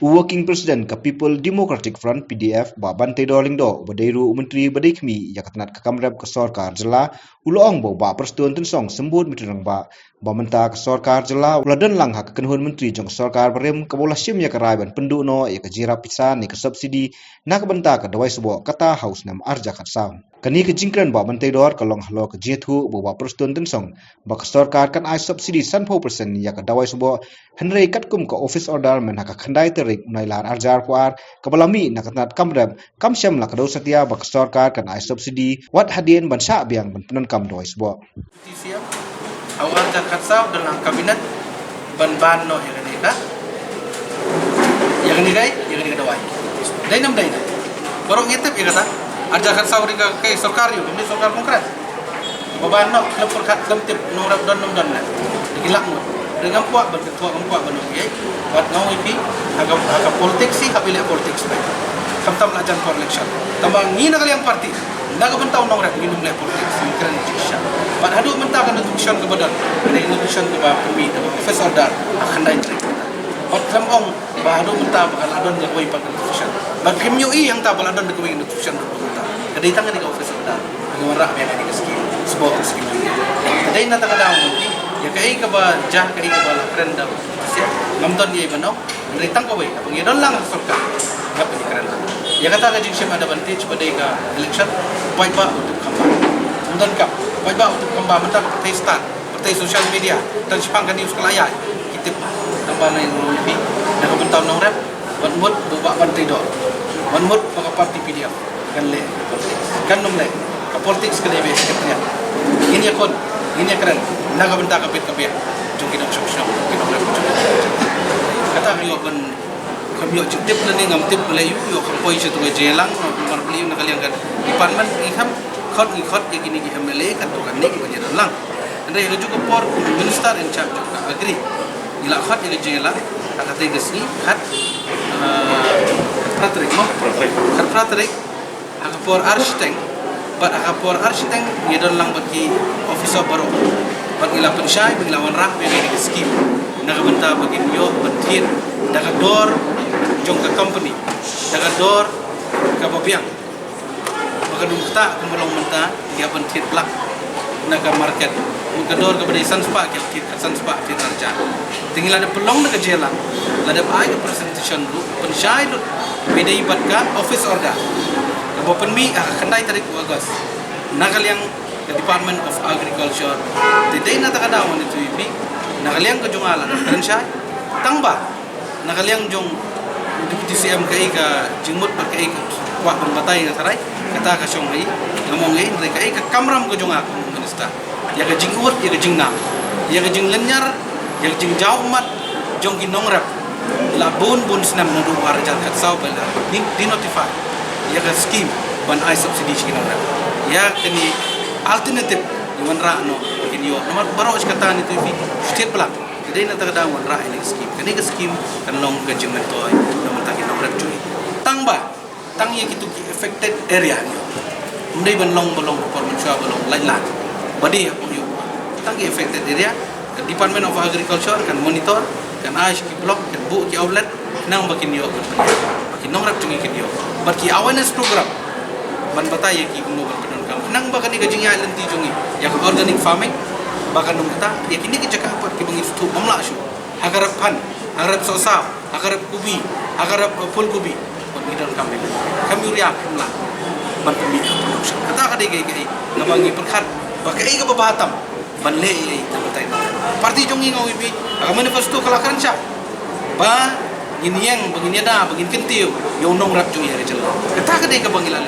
Working President ke People Democratic Front PDF ba Bante Dorlingdo badairu Menteri Badaikmi ya katnat ke Kamrab ke Sarkar Jela uloong ba persetuan tensong sembut mitrang ba mentah ke Sarkar Jela uladan lang hak kenhun Menteri jong Sarkar Barem ke bola sim ya ke raiban penduno ya ke jira pisa ni ke subsidi nak benta ke dawai sebuah kata haus nam arja kat sam kani ke jingkran ba Bante Dor kalong halo ke jethu ba persetuan tensong ba ke Sarkar kan ai subsidi 100% ya ke dawai sebuah Henry katkum ke office order men hak khandai terik nailar arjar puar kebalami nakatnat kamrab kamsyam la kadau setia bak sarkar kan ai subsidi wat hadien ban sya biang ban penan kam doi sbo Siap awal jakat saw dengan kabinet ban no yang ni dawai dai nam dai borong itep ya kata arjakat saw riga ke sarkar yo ni sarkar konkret baban no klub perkat klub tip no rap don na gilak mo dengan puak berketua empat benung ye buat ngau ipi agak politik sih kapilih politik sebaik kamtam lajan for election tambang ni nak yang parti nak bentau nong rap minum leh politik singkran jisha pada hadu mentah kan instruction ke badan ada instruction ke pemi profesor dar akan naik hot ong bahadu mentah bakal adon ke koi pakai instruction bad kemui yang tak bakal adon ke koi instruction mentah kadai tangan di profesor dar ngorah biar ada skim sebuah skim kadai nak tak ada ya kai ka ba jah kai ka ba kren da siap ngamton ye bano dari tang ko we apang yedon lang sarkar gap ni kren ya kata ka jing ada advantage pada ka election point ba untuk kamba ngamton kap point ba untuk kamba mentah partai start partai social media dan sepang kan news kelaya kita tambah lain lebih dah ka bentau nong rap wan mut bu ba partai do wan mut ka parti PDF kan le kan nom le ka politics ka lebe sekretariat ini akon ini keren naga benta kapit jong kita sosok kita boleh kata kami open kami tip na ni ngam tip belayu yo kampoi situ ke jelang mar beliau nak kalian kan department ikam khot ya gini ki MLA kan tu kan ni ki lang anda yang juga por minister in charge juga agree ila khot ya jelang kata tegesi khat pratrik agak por architect por architect yedon lang bagi officer baru bagi la pensyai bagi lawan rah bagi di skim nak benta bagi yo bentin daga dor jong ke company daga dor ke babiang bagi dumta kemulong menta dia bentin plak naga market ke dor ke badai sanspa ke sanspa ke tarja tinggal ada pelong nak jelang ada ai ke presentation lu pensyai lu bedai batka office order Bapak mi kendai tarik Agustus. Nakal yang Department of Agriculture. Tidak nak tak ada orang itu ibi. Nakal yang kejungalan. Dan saya tambah. Nakal yang jong Deputy CM kai ka jingmut pakai ka kuat berbatai ka sarai. Kata ka syong hai. Ngomong hai mereka ka kamram kejunga minister. Ya ka jingut ya ka jingnam. Ya ka jing lenyar ya ka jing jauh mat jong kinongrap. Labun bun senam nudu warjal kat sau bela. Di notify ya ke skim ban ai subsidi skin orang ya kini alternatif dengan rakno kini yo nomor baru kata ni tu setiap pelak jadi nak ada wan rak ini skim kini ke skim kan long ke jemen toy nomor tak kita rap cui tambah tang ye kitu affected area ni mendai ban long belong performance belong lain badi apa yo tang ye affected area Department of Agriculture kan monitor kan ai ki block kan bu ki outlet nang bakin yo bagi nongrap tungi kini yo bagi awareness program man batai ki kuno ban kam nang bakan ni gajing ya lenti jungi ya organic farming bakan nung kita ya kini ki cakap apa ki bangi stu mamla shu agarap pan agarap sosa agarap kubi agarap full kubi ban gidan kami uriak mamla ban pemi production kata kade gai nabangi perkhat bakai ka babatam ban le ai tabatai parti jungi ngau ibi aga manifesto kalakan sya ba gini yang begini dah begini kentiu yang nong rap jungi hari jalan kata kade ka bangilan